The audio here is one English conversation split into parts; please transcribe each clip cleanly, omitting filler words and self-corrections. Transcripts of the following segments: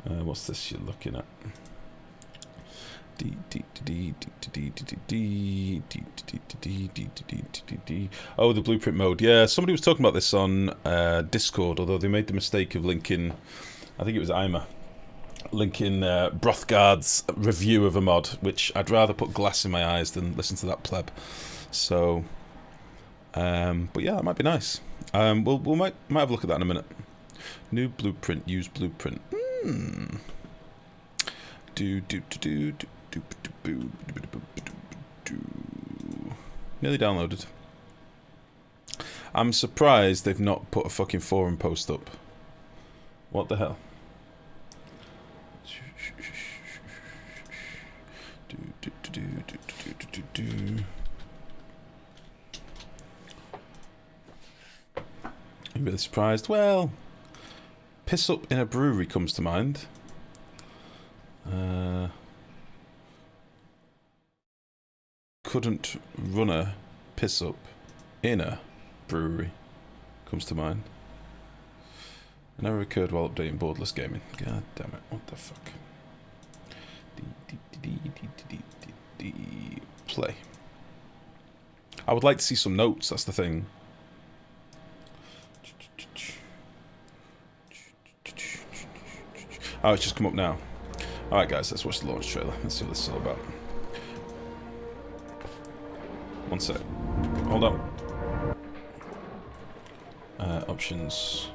What's this you're looking at? Oh, the blueprint mode. Yeah, somebody was talking about this on Discord, although they made the mistake of linking, I think it was Ima, linking Brothgard's review of a mod, which I'd rather put glass in my eyes than listen to that pleb. So, but yeah, that might be nice. We might have a look at that in a minute. New blueprint, use blueprint. Nearly downloaded. I'm surprised they've not put a fucking forum post up. What the hell? I'm really surprised. Well, piss up in a brewery comes to mind. Couldn't run a piss up in a brewery comes to mind. Never occurred while updating Borderless Gaming. God damn it, what the fuck. Play. I would like to see some notes, that's the thing. Oh, it's just come up now. Alright guys, let's watch the launch trailer. Let's see what this is all about. One sec. Hold on. Options.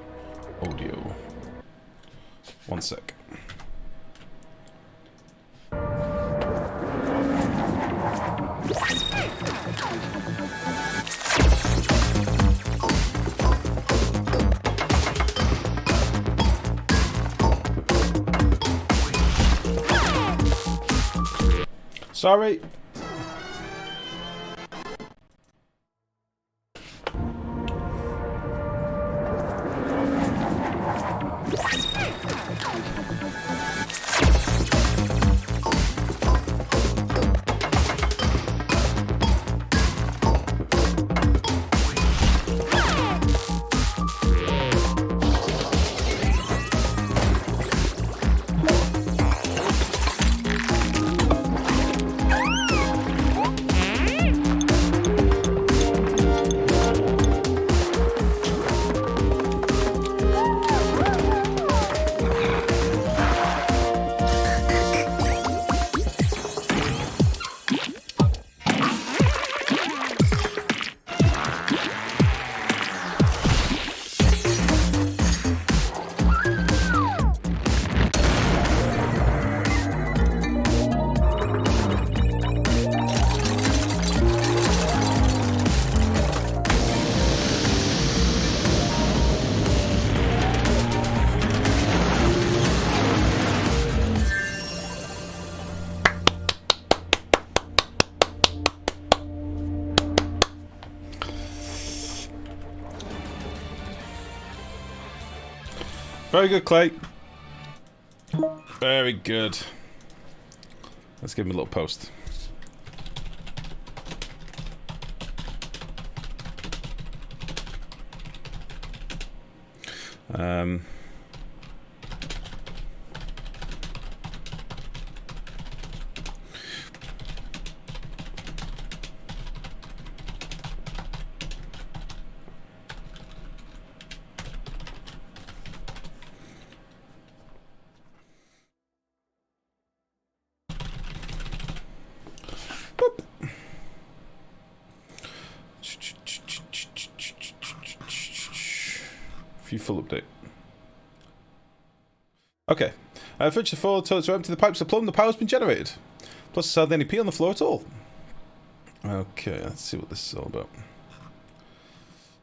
Audio. One sec. Sorry. Very good, Klei. Very good. Let's give him a little post. Full update. Okay. Fridge to full, toilets are empty, the pipes are plumbed, the power's been generated. Plus, there's hardly any pee on the floor at all. Okay, let's see what this is all about.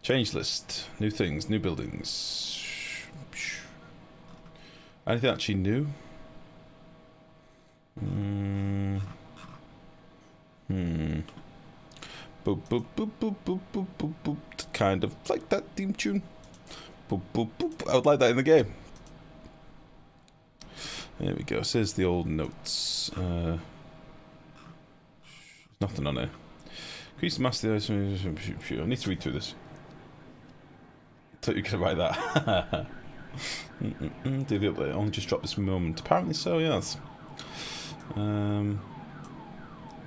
Change list. New things, new buildings. Anything actually new? Boop, boop, boop, boop, boop, boop, boop, boop. Kind of like that theme tune. Boop, boop, boop. I would like that in the game. There we go. Says the old notes. Nothing on there. Increase the master. I need to read through this. I thought you were going to write that. Did the update only just dropped this moment? Apparently so, yes.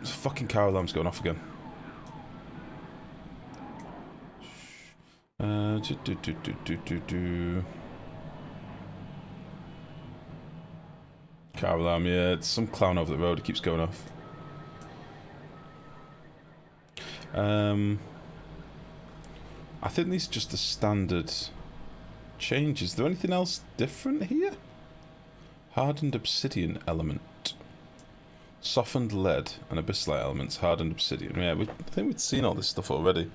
This fucking car alarm's going off again. Car alarm, yeah, it's some clown over the road, it keeps going off. I think these are just the standard changes. Is there anything else different here? Hardened obsidian element. Softened lead and abyssite elements. Hardened obsidian. Yeah, I think we'd seen all this stuff already.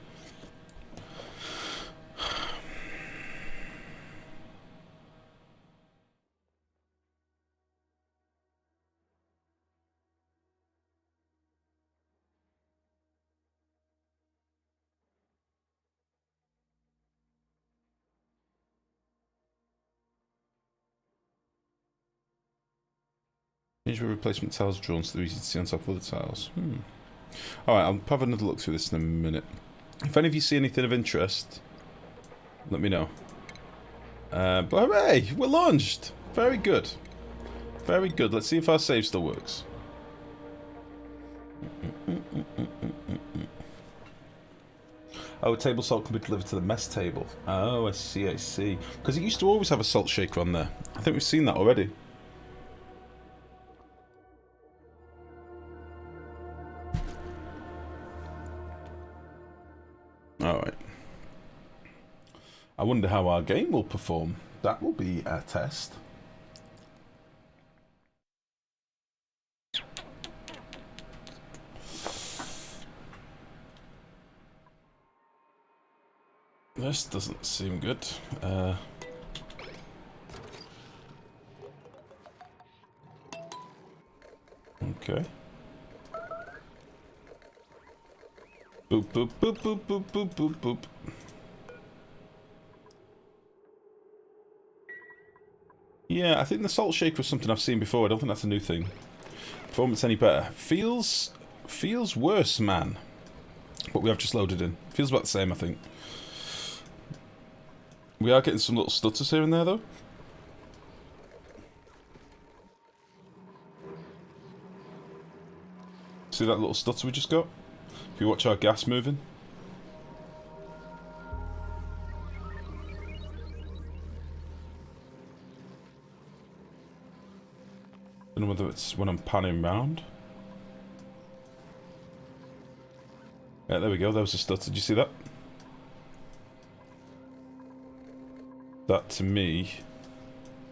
Usual replacement tiles drawn so they're easy to see on top of other tiles. Alright, I'll have another look through this in a minute. If any of you see anything of interest, let me know. But hooray! We're launched! Very good. Very good. Let's see if our save still works. Oh, a table salt can be delivered to the mess table. Oh, I see, I see. Because it used to always have a salt shaker on there. I think we've seen that already. Alright. I wonder how our game will perform. That will be a test. This doesn't seem good. Okay. Boop, boop, boop, boop, boop, boop, boop, boop. Yeah, I think the salt shaker was something I've seen before. I don't think that's a new thing. Performance any better? Feels worse, man. But we have just loaded in. Feels about the same, I think. We are getting some little stutters here and there, though. See that little stutter we just got? If you watch our gas moving. I don't know whether it's when I'm panning round. Yeah, there we go. There was a stutter. Did you see that? That, to me,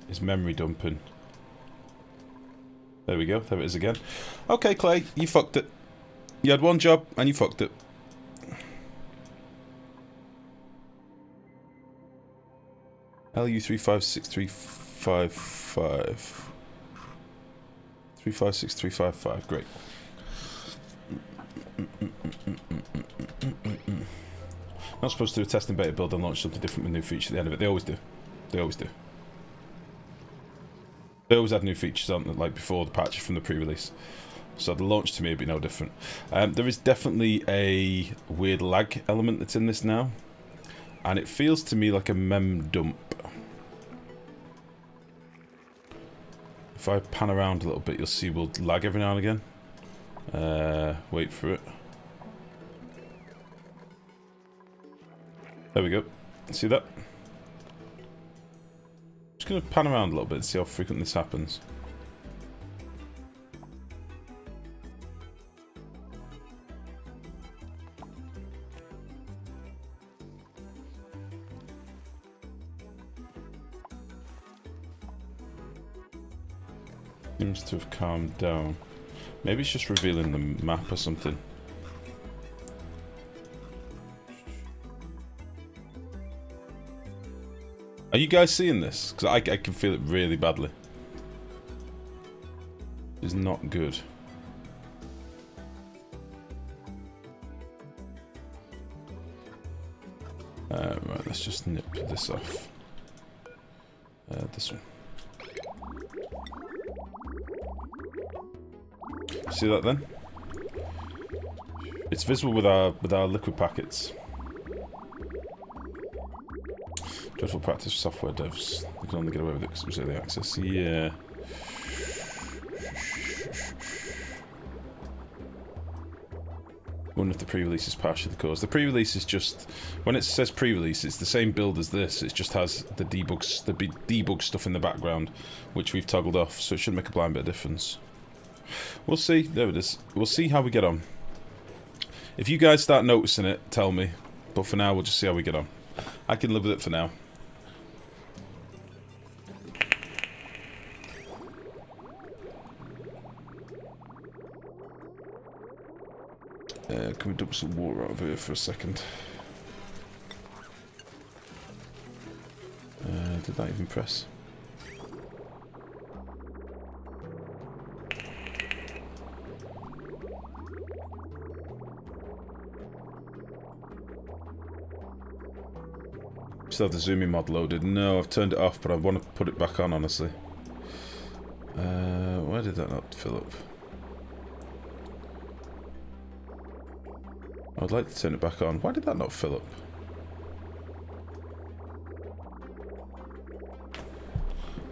is memory dumping. There we go. There it is again. Okay, Klei, you fucked it. You had one job, and you fucked it. LU356355. 356355. Great. Not supposed to do a testing beta build and launch something different with new features at the end of it. They always do. They always do. They always add new features on, like before the patch from the pre-release. So the launch to me would be no different. There is definitely a weird lag element that's in this now. And it feels to me like a mem dump. If I pan around a little bit, you'll see we'll lag every now and again. Wait for it. There we go. See that? Just going to pan around a little bit and see how frequent this happens. Seems to have calmed down. Maybe it's just revealing the map or something. Are you guys seeing this? Because I can feel it really badly. It's not good. Right, let's just nip this off. This one. See that then? It's visible with our liquid packets. Dreadful practice for software devs. we can only get away with it because it was early access. Yeah. Wonder if the pre-release is partially the cause. The pre-release is just, when it says pre-release, it's the same build as this. It just has the debug stuff in the background, which we've toggled off, so it should make a blind bit of difference. We'll see. There it is. We'll see how we get on. If you guys start noticing it, tell me. But for now, we'll just see how we get on. I can live with it for now. Can we dump some water out of here for a second? Did that even press? Still have the zooming mod loaded. No, I've turned it off, but I want to put it back on, honestly. Why did that not fill up? I would like to turn it back on. Why did that not fill up?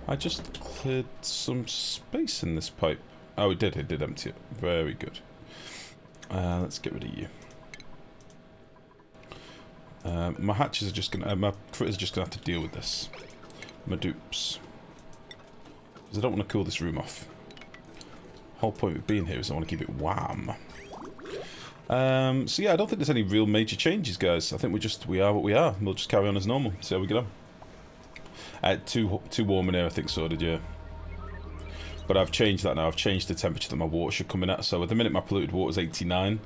I just cleared some space in this pipe. Oh, it did empty it. Very good. Let's get rid of you. My hatches are just gonna, my critters are just gonna have to deal with this. My dupes. Because I don't want to cool this room off. Whole point of being here is I want to keep it warm. So yeah, I don't think there's any real major changes, guys. I think we are what we are. We'll just carry on as normal. See how we get on. Too warm in here, I think so did you. But I've changed that now. I've changed the temperature that my water should come in at. So at the minute my polluted water is 89,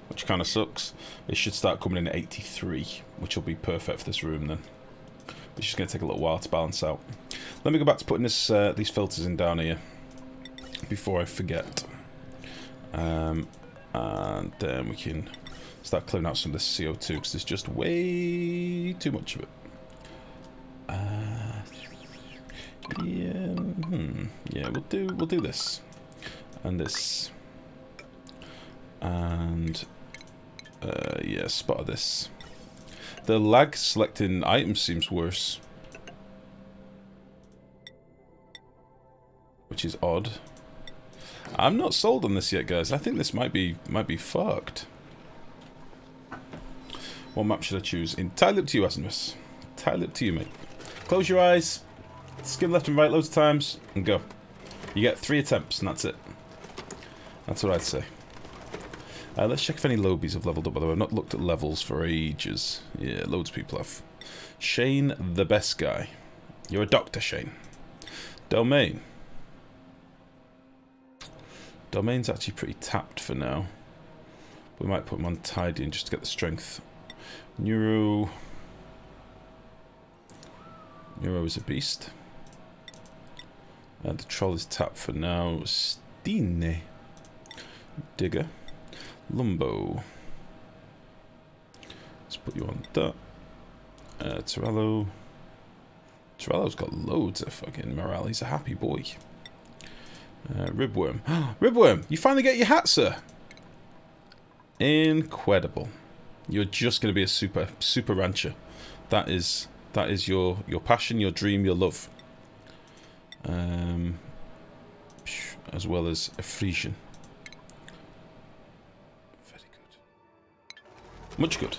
which kind of sucks. It should start coming in at 83, which will be perfect for this room then. It's just going to take a little while to balance out. Let me go back to putting this these filters in down here before I forget. And then we can start clearing out some of this CO2 because there's just way too much of it. Yeah, we'll do this and this and yeah, spot this. The lag selecting items seems worse, which is odd. I'm not sold on this yet, guys. I think this might be fucked. What map should I choose? Entirely up to you, Asnus. Entirely up to you, mate. Close your eyes, skim left and right loads of times, and go. You get 3 attempts, and that's it. That's what I'd say. Let's check if any lobies have leveled up, by the way. I've not looked at levels for ages. Yeah, loads of people have. Shane, the best guy. You're a doctor, Shane. Domain. Domain's actually pretty tapped for now. We might put him on tidying just to get the strength. Neuro is a beast. The troll is tapped for now. Stine. Digger. Lumbo. Let's put you on that. Torello. Torello's got loads of fucking morale. He's a happy boy. Ribworm. Ribworm, you finally get your hat, sir. Incredible. You're just going to be a super rancher. That is your passion, your dream, your love. As well as a Frisian. Very good. Much good.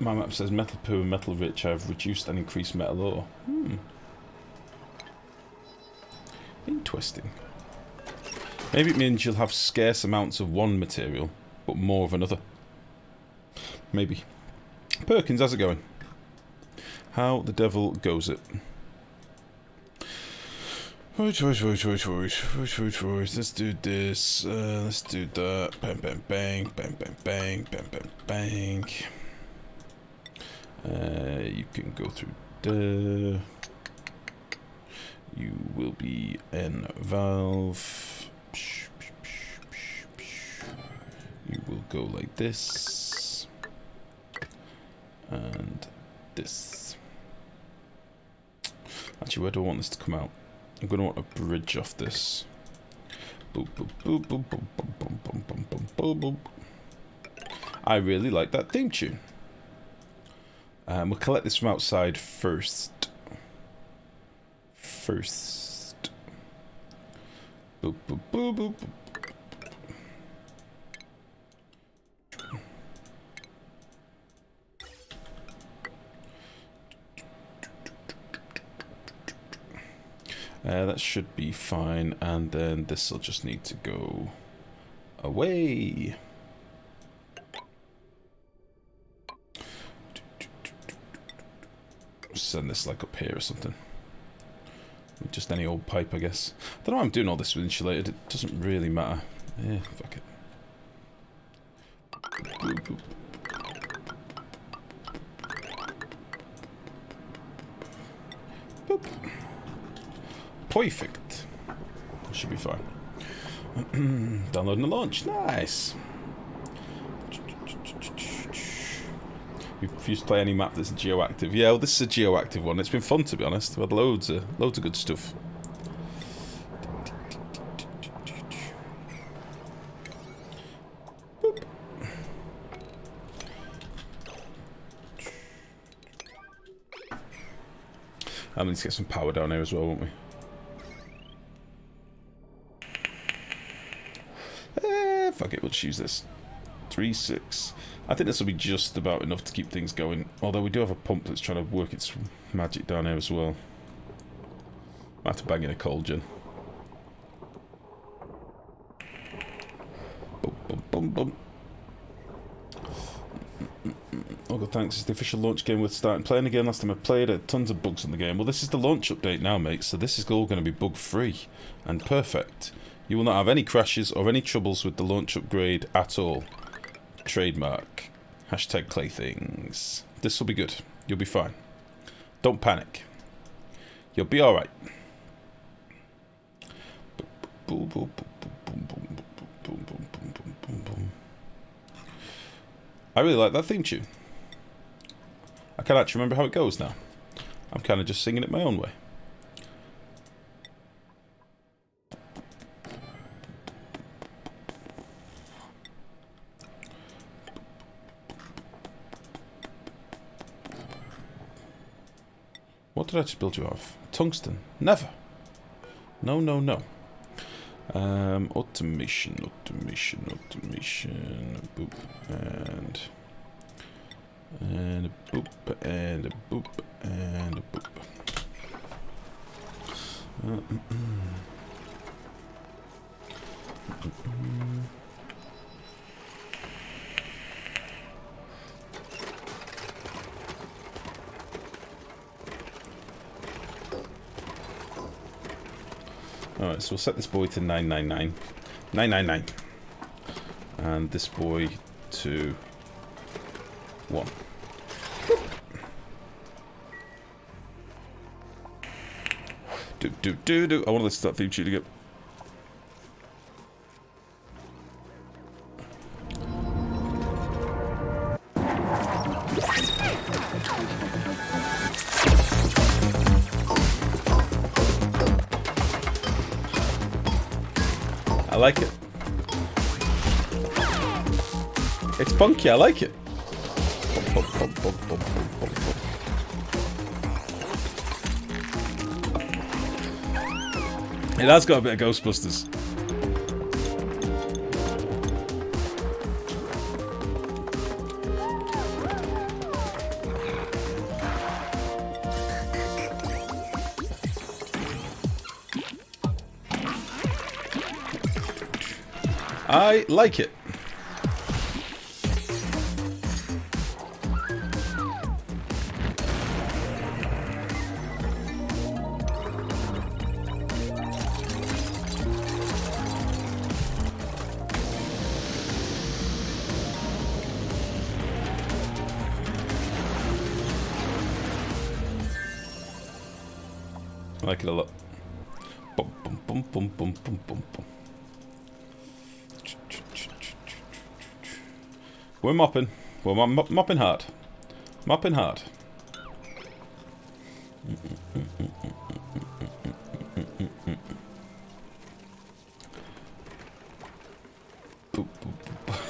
My map says metal poor and metal rich. I've reduced and increased metal ore. Interesting. Maybe it means you'll have scarce amounts of one material, but more of another. Maybe. Perkins, how's it going? How the devil goes it? Let's do this. Let's do that. Bang, bang, bang, bang, bang, bang, bang, bang, bang. You can go through the. You will be in valve. You will go like this. And this. Actually, where do I want this to come out? I'm going to want a bridge off this. Boop, boop, boop, boop, boop, boop, boop, boop, boop, boop, boop. I really like that theme tune. We'll collect this from outside first. Boop, boop, boop, boop, boop. That should be fine, and then this will just need to go away. Send this like up here or something. Just any old pipe, I guess. I don't know why I'm doing all this with insulated. It doesn't really matter. Yeah, fuck it. Boop, boop. Boop. Perfect. Should be fine. Downloading the launch. Nice. If you play any map that's geoactive. Yeah, well, this is a geoactive one. It's been fun, to be honest. We've had loads of good stuff. Boop. I need to get some power down here as well, won't we? Fuck it, we'll just use this. 3, 6. I think this will be just about enough to keep things going. Although we do have a pump that's trying to work its magic down here as well. I have to bang in a coal gen. Boom, boom, boom, boom. Oh god, thanks. It's the official launch game worth starting playing again. Last time I played, I had tons of bugs in the game. Well, this is the launch update now, mate, so this is all going to be bug-free and perfect. You will not have any crashes or any troubles with the launch upgrade at all. Trademark. Hashtag Klei things. This will be good. You'll be fine. Don't panic. You'll be alright. I really like that theme tune. I can't actually remember how it goes now. I'm kind of just singing it my own way. What did I just build you off? Tungsten. Never. No, no, no. Automation. Boop. And a boop. And a boop. And a boop. Alright, so we'll set this boy to 999. 999. And this boy to 1. Do. I want to listen to that theme tune again. I like it. It's punky, I like it. It has got a bit of Ghostbusters. I like it. I like it a lot. Bum, bum, bum, bum, bum, bum, bum, bum. We're mopping. We're mopping hard. Mopping hard.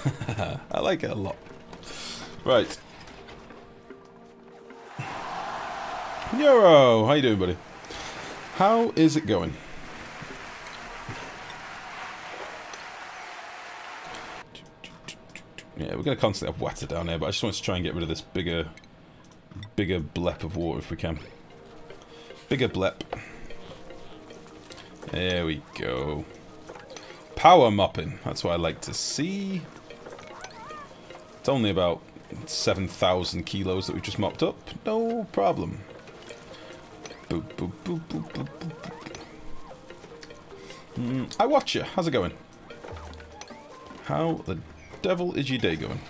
I like it a lot. Right. Yoro, how you doing, buddy? How is it going? Yeah, we're going to constantly have water down here, but I just want to try and get rid of this bigger blep of water if we can. Bigger blep. There we go. Power mopping. That's what I like to see. It's only about 7,000 kilos that we've just mopped up. No problem. Boop, boop, boop, boop, boop, boop. I watch you. How's it going? How the devil is your day going?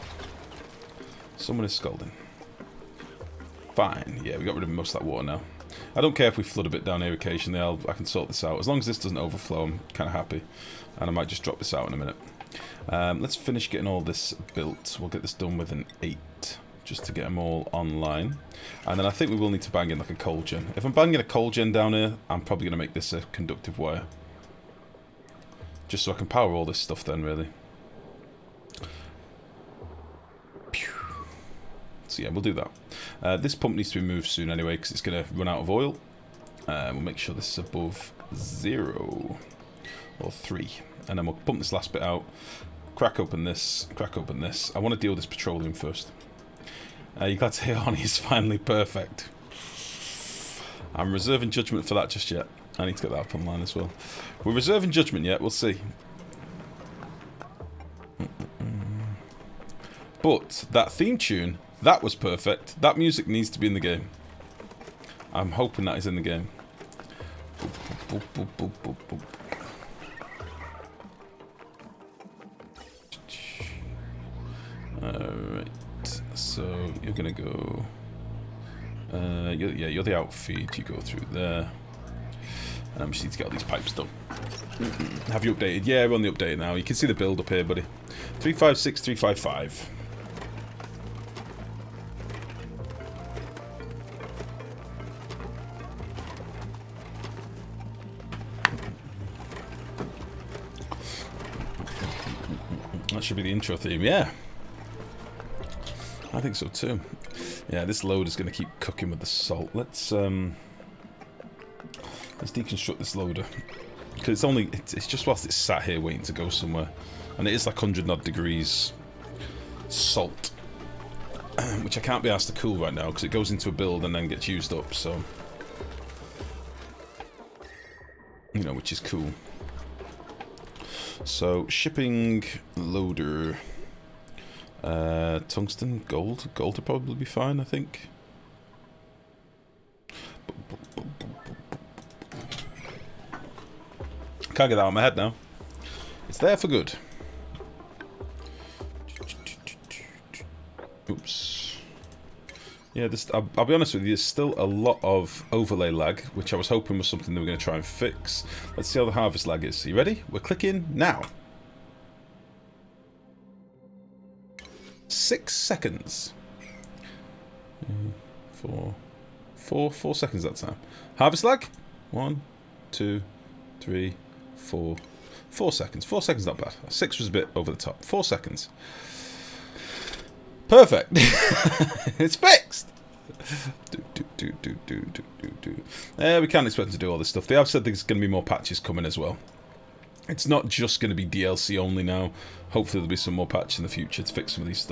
Someone is scolding. Fine. Yeah, we got rid of most of that water now. I don't care if we flood a bit down here occasionally. I can sort this out. As long as this doesn't overflow, I'm kind of happy. And I might just drop this out in a minute. Let's finish getting all this built. We'll get this done within 8, just to get them all online. And then I think we will need to bang in like a coal gen. If I'm banging a coal gen down here, I'm probably going to make this a conductive wire. Just so I can power all this stuff then, really. So yeah, we'll do that. This pump needs to be moved soon anyway, because it's going to run out of oil. We'll make sure this is above 0 or 3. And then we'll pump this last bit out. Crack open this. Crack open this. I want to deal with this petroleum first. You're glad to hear Honey is finally perfect. I'm reserving judgment for that just yet. I need to get that up online as well. We're reserving judgment yet. We'll see. But that theme tune... that was perfect. That music needs to be in the game. I'm hoping that is in the game. Boop, boop, boop, boop, boop, boop. Alright. So, you're going to go... you're the outfeed. You go through there. And I just need to get all these pipes done. Have you updated? Yeah, we're on the update now. You can see the build up here, buddy. 356, 355. That should be the intro theme, yeah. I think so too. Yeah, this load is going to keep cooking with the salt. Let's deconstruct this loader, because it's just whilst it's sat here waiting to go somewhere, and it is like 100 odd degrees salt, which I can't be asked to cool right now because it goes into a build and then gets used up. So, you know, which is cool. So, shipping loader, tungsten, gold would probably be fine, I think. Can't get that out of my head now. It's there for good. Oops. Yeah, I'll be honest with you, there's still a lot of overlay lag, which I was hoping was something they were going to try and fix. Let's see how the harvest lag is. Are you ready? We're clicking now. 6 seconds. 4 seconds that time. Harvest lag? 1, 2, 3, 4. 4 seconds. 4 seconds not bad. 6 was a bit over the top. 4 seconds. Perfect. It's fixed. We can't expect them to do all this stuff. They have said there's going to be more patches coming as well. It's not just going to be DLC only now. Hopefully there'll be some more patches in the future to fix some of these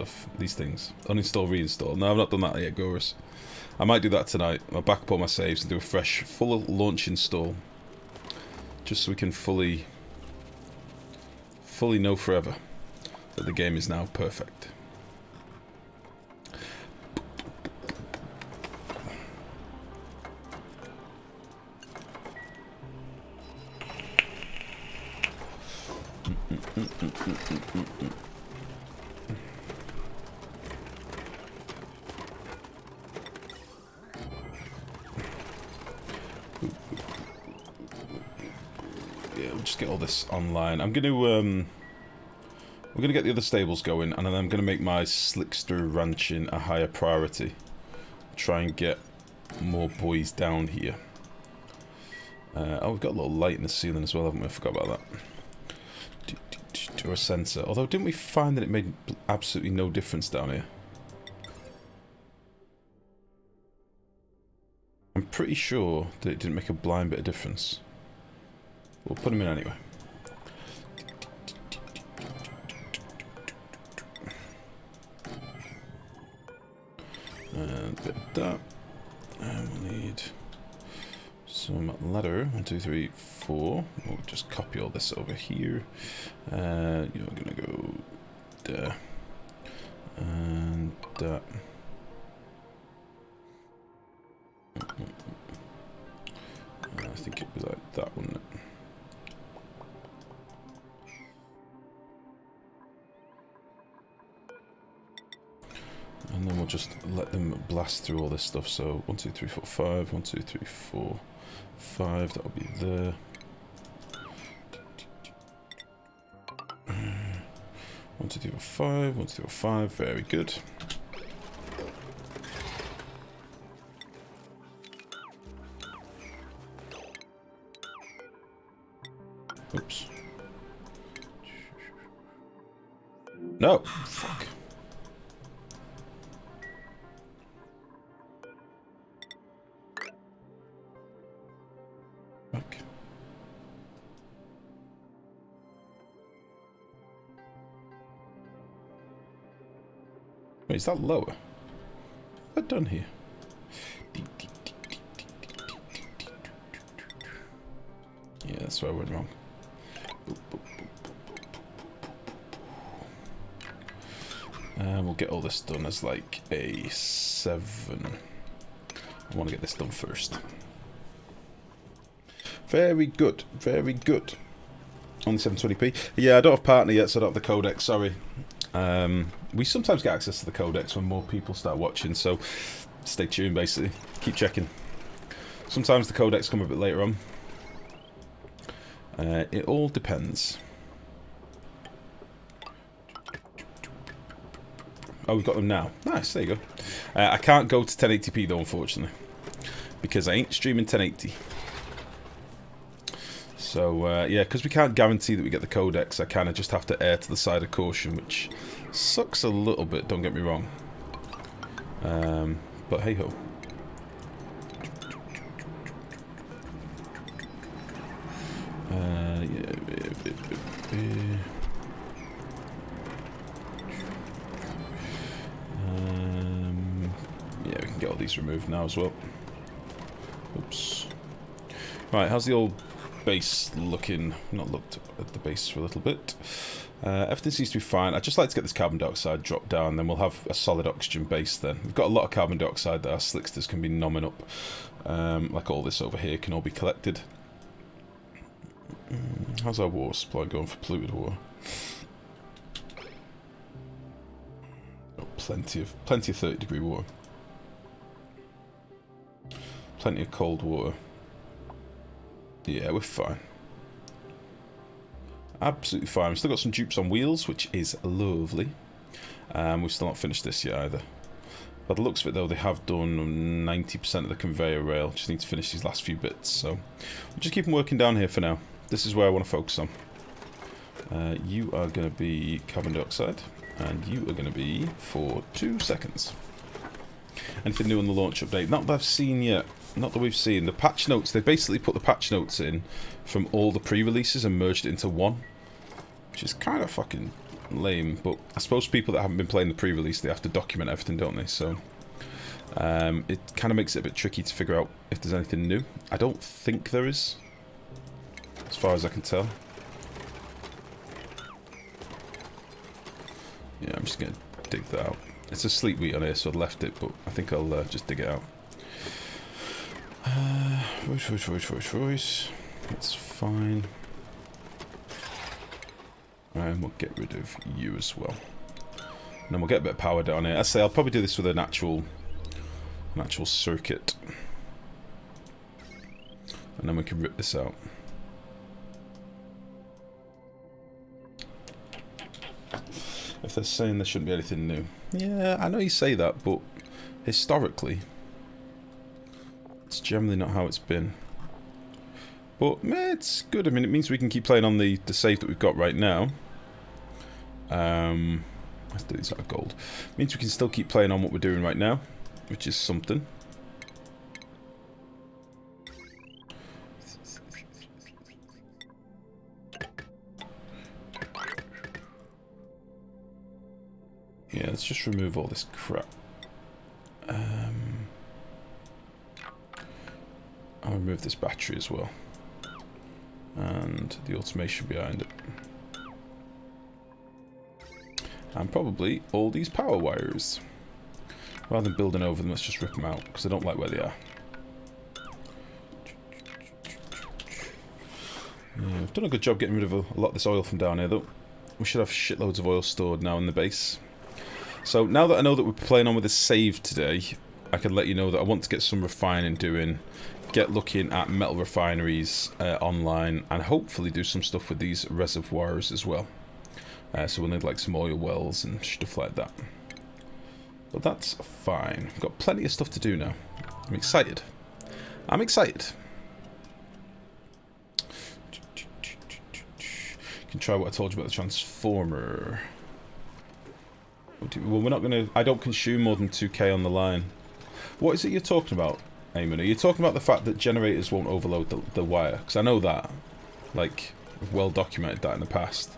things. Uninstall, reinstall. No, I've not done that yet, Gorus. I might do that tonight. I'll back up all my saves and do a fresh, full launch install. Just so we can fully know forever that the game is now perfect. Yeah, we'll just get all this online. I'm gonna we're gonna get the other stables going, and then I'm gonna make my slickster ranching a higher priority. Try and get more boys down here. Oh, we've got a little light in the ceiling as well, haven't we? I forgot about that. gate or a sensor. Although, didn't we find that it made absolutely no difference down here? I'm pretty sure that it didn't make a blind bit of difference. We'll put them in anyway. And a bit of that. And we'll need some ladder. 1, 2, 3, 4. We'll just copy all this over here. You're gonna go there. And that. I think it was like that, wasn't it? And then we'll just let them blast through all this stuff. So 1, 2, 3, 4, 5. 1, 2, 3, 4, 5. That'll be there. 1, 2, 3, 4, 5. 1, 2, 3, 4, 5. Very good. Oops. No! Fuck. Fuck. Wait, is that lower? What have I done here? Yeah, that's where I went wrong. And we'll get all this done as like a 7. I want to get this done first. Very good, very good. Only 720p. Yeah, I don't have partner yet, so I don't have the codec, sorry. We sometimes get access to the codecs when more people start watching, so stay tuned basically. Keep checking. Sometimes the codecs come a bit later on. It all depends. Oh, we've got them now. Nice, there you go. I can't go to 1080p though, unfortunately, because I ain't streaming 1080. So, yeah, because we can't guarantee that we get the codecs, I kind of just have to err to the side of caution, which sucks a little bit, don't get me wrong. But hey-ho. Yeah, we can get all these removed now as well. Oops. Right, how's the old base looking? Not looked at the base for a little bit. Everything seems to be fine. I'd just like to get this carbon dioxide dropped down, then we'll have a solid oxygen base then. We've got a lot of carbon dioxide that our slicksters can be nomming up. Like all this over here can all be collected. How's our water supply going for polluted water? Oh, plenty of 30-degree water. Plenty of cold water. Yeah, we're fine. Absolutely fine. We've still got some dupes on wheels, which is lovely. We've still not finished this yet either. By the looks of it though, they have done 90% of the conveyor rail. Just need to finish these last few bits. So we'll just keep them working down here for now. This is where I want to focus on. You are going to be carbon dioxide, and you are going to be for 2 seconds. Anything new on the launch update? Not that I've seen yet. Not that we've seen. The patch notes, they basically put the patch notes in from all the pre-releases and merged it into one. Which is kind of fucking lame, but I suppose people that haven't been playing the pre-release, they have to document everything, don't they? So it kind of makes it a bit tricky to figure out if there's anything new. I don't think there is, as far as I can tell. Yeah, I'm just going to dig that out. It's a sleep wheat on here, so I left it, but I think I'll just dig it out. Voice. That's fine. And we'll get rid of you as well. And then we'll get a bit of power down here. I say I'll probably do this with an actual circuit. And then we can rip this out. If they're saying there shouldn't be anything new. Yeah, I know you say that, but historically, it's generally not how it's been. But it's good. I mean, it means we can keep playing on the save that we've got right now. Let's do these out of gold. Means we can still keep playing on what we're doing right now, which is something. Yeah, let's just remove all this crap. I'll remove this battery as well. And the automation behind it. And probably all these power wires. Rather than building over them, let's just rip them out, because I don't like where they are. Yeah, I've done a good job getting rid of a lot of this oil from down here, though. We should have shitloads of oil stored now in the base. So now that I know that we're playing on with a save today, I can let you know that I want to get some refining doing, get looking at metal refineries online, and hopefully do some stuff with these reservoirs as well. So we'll need like some oil wells and stuff like that. But that's fine. We've got plenty of stuff to do now. I'm excited. I'm excited. You can try what I told you about the transformer. Well, we're not going to... I don't consume more than 2k on the line. What is it you're talking about, Eamon? Are you talking about the fact that generators won't overload the wire? Because I know that. Like, we've well documented that in the past.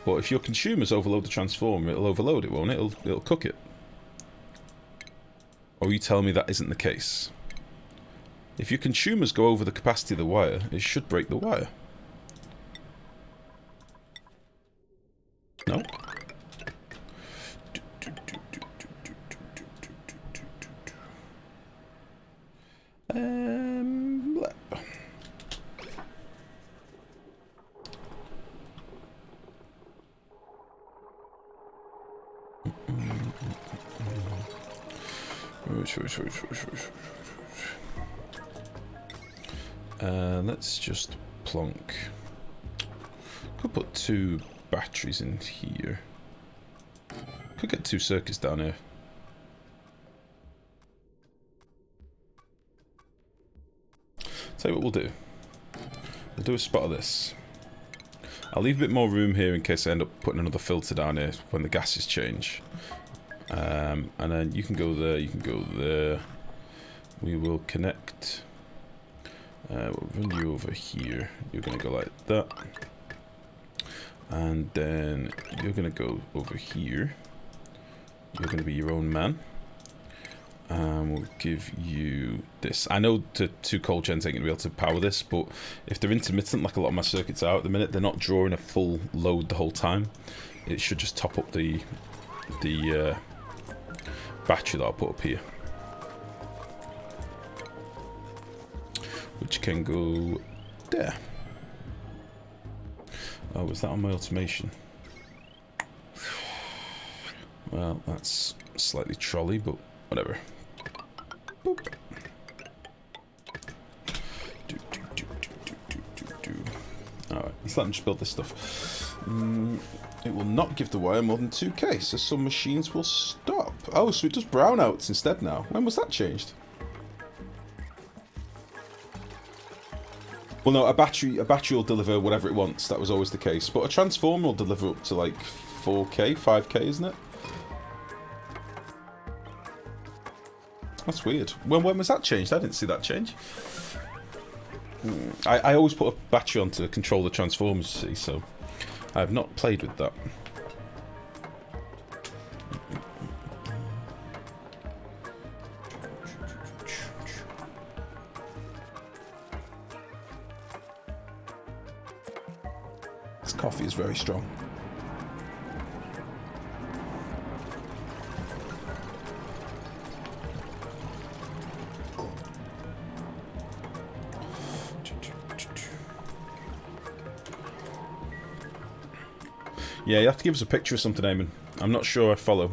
But if your consumers overload the transformer, it'll overload it, won't it? It'll cook it. Or are you telling me that isn't the case? If your consumers go over the capacity of the wire, it should break the wire. No? Let's just plonk. Could put 2 batteries in here. Could get 2 circuits down here. Tell you what we'll do. We'll do a spot of this. I'll leave a bit more room here in case I end up putting another filter down here when the gases change. And then you can go there, you can go there. We will connect. We'll run you over here. You're going to go like that. And then you're going to go over here. You're going to be your own man. And we'll give you this. I know 2 cold gens ain't going to be able to power this, but if they're intermittent, like a lot of my circuits are at the minute, they're not drawing a full load the whole time. It should just top up the battery that I'll put up here. Which can go there. Oh, was that on my automation? Well, that's slightly trolley, but whatever. Boop. Alright, let's let them just build this stuff. It will not give the wire more than 2k, so some machines will stop. Oh, so it does brownouts instead now. When was that changed? Well, no, a battery will deliver whatever it wants. That was always the case. But a transformer will deliver up to like 4k, 5k, isn't it? That's weird. When was that changed? I didn't see that change. I always put a battery on to control the transformers, you see, so I have not played with that. This coffee is very strong. Yeah, you have to give us a picture of something, Eamon. I'm not sure I follow.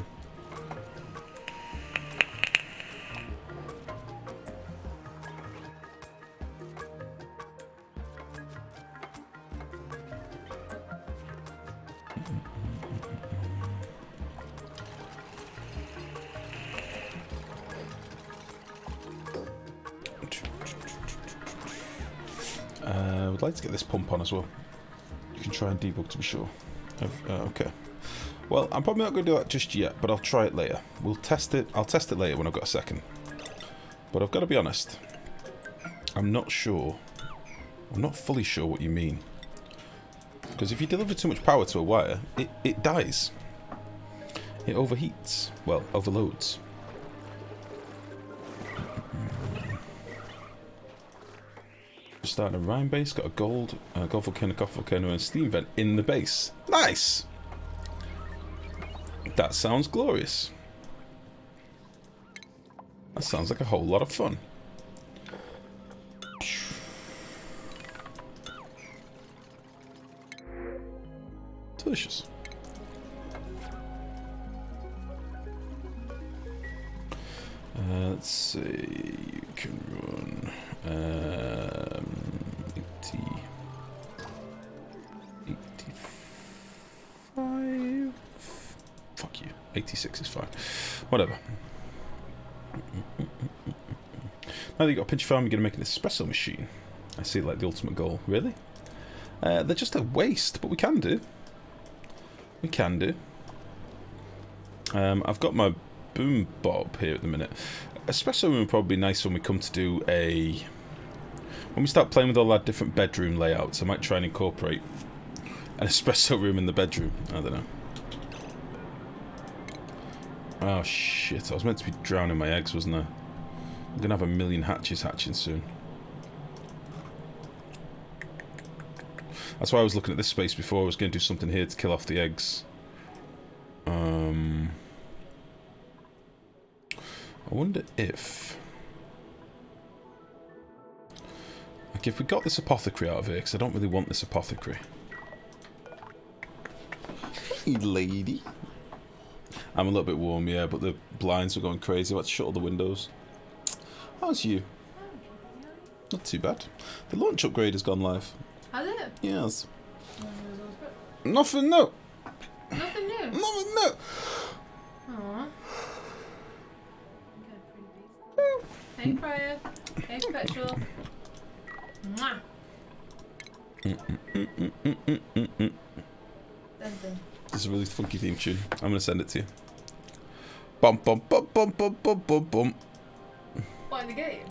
I would like to get this pump on as well. You can try and debug to be sure. Okay. Well, I'm probably not going to do that just yet, but I'll try it later. We'll test it. I'll test it later when I've got a second. But I've got to be honest. I'm not sure. I'm not fully sure what you mean. Because if you deliver too much power to a wire, it dies. It overheats. Well, overloads. Starting a rhyme base, got a gold volcano, copper volcano, and a steam vent in the base. Nice! That sounds glorious. That sounds like a whole lot of fun. Delicious. Let's see. You can run 85. Fuck you. 86 is fine. Whatever. Now that you've got a pinch farm, you're going to make an espresso machine. I see, like the ultimate goal. Really? They're just a waste, but we can do. We can do. I've got my boom bob here at the minute. Espresso room would probably be nice when we come to do a... When we start playing with all our different bedroom layouts, I might try and incorporate an espresso room in the bedroom. I don't know. Oh shit, I was meant to be drowning my eggs, wasn't I? I'm going to have a million hatches hatching soon. That's why I was looking at this space before. I was going to do something here to kill off the eggs. I wonder if... Like, if we got this apothecary out of here, because I don't really want this apothecary. Hey, lady. I'm a little bit warm, yeah, but the blinds are going crazy. Let's shut all the windows. How's you? Not too bad. The launch upgrade has gone live. Has it? Yes. Nothing new. Nothing new? Nothing new. Aww. Hey, Prior. Hey, Petrol. Mwah. This is a really funky theme tune. I'm going to send it to you. Bum bum bum bum bum bum bum bum. What, in the game?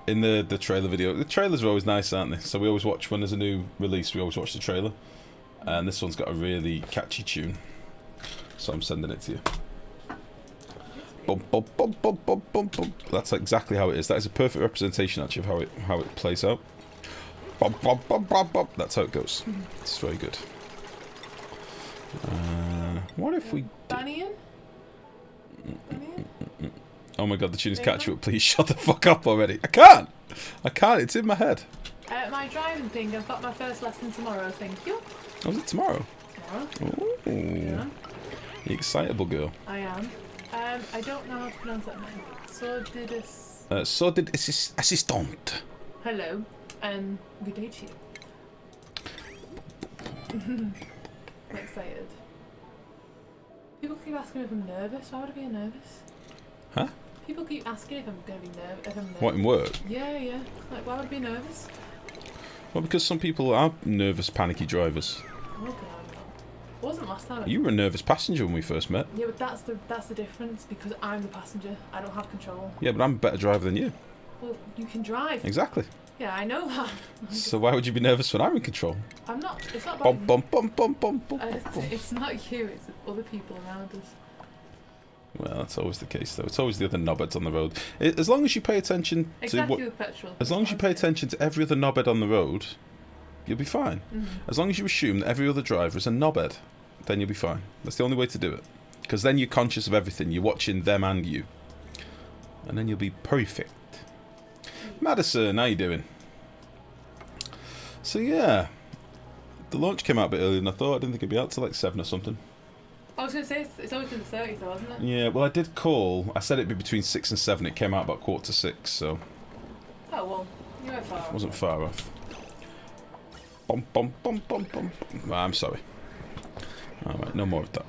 In the trailer video. The trailers are always nice, aren't they? So we always watch when there's a new release, we always watch the trailer. And this one's got a really catchy tune. So I'm sending it to you. Bum, bum, bum, bum, bum, bum, bum. That's exactly how it is. That is a perfect representation actually of how it plays out. Bum, bum, bum, bum, bum. That's how it goes. It's very good. What if we... Banyan? Oh my god, the tune is catchy, but please shut the fuck up already. I can't! It's in my head. My driving thing, I've got my first lesson tomorrow, thank you. Oh, is it tomorrow? Tomorrow. Ooh. Yeah. The excitable girl. I am. I don't know how to pronounce that name. So did assistant. Hello, and good day to you. I'm excited. People keep asking if I'm nervous. Why would I be nervous? Huh? People keep asking if I'm going to be nervous. What, in work? Yeah, yeah. Like, why would I be nervous? Well, because some people are nervous, panicky drivers. Oh, God. It wasn't last time. You were a nervous passenger when we first met. Yeah, but that's the difference, because I'm the passenger. I don't have control. Yeah, but I'm a better driver than you. Well, you can drive. Exactly. Yeah, I know that. So why would you be nervous when I'm in control? I'm not. It's not about Bum, bum, bum, bum, bum, bum, it's not you, it's other people around us. Well, that's always the case, though. It's always the other knobheads on the road. As long as you pay attention to what... With petrol. As long as you pay attention to every other knobhead on the road, you'll be fine. As long as you assume that every other driver is a knobhead, then you'll be fine. That's the only way to do it. Because then you're conscious of everything. You're watching them and you. And then you'll be perfect. Madison, how you doing? So yeah, the launch came out a bit earlier than I thought. I didn't think it'd be out till like 7 or something. I was going to say, it's always been the 30s though, hasn't it? Yeah, well I did call. I said it'd be between 6 and 7. It came out about 5:45, so... Oh well, you went far off. Wasn't far off. Bum, bum, bum, bum, bum. Well, I'm sorry. Alright, no more of that.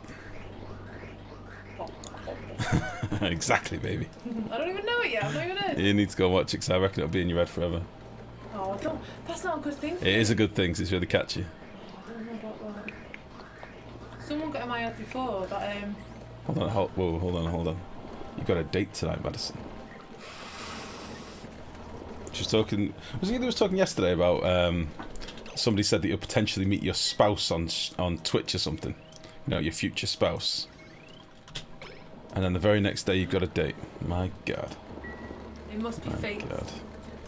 Exactly, baby. I don't even know it yet, I've not even heard. You need to go watch it, because I reckon it'll be in your head forever. Oh, that's not a good thing. It is a good thing, 'cause it's really catchy. I don't know about that. someone got in my head before that Hold on, hold on. You got a date tonight, Madison. She was talking. Was he was talking yesterday about somebody said that you'll potentially meet your spouse on Twitch or something. You know, your future spouse. And then the very next day you've got a date. My God. it must be fate. God.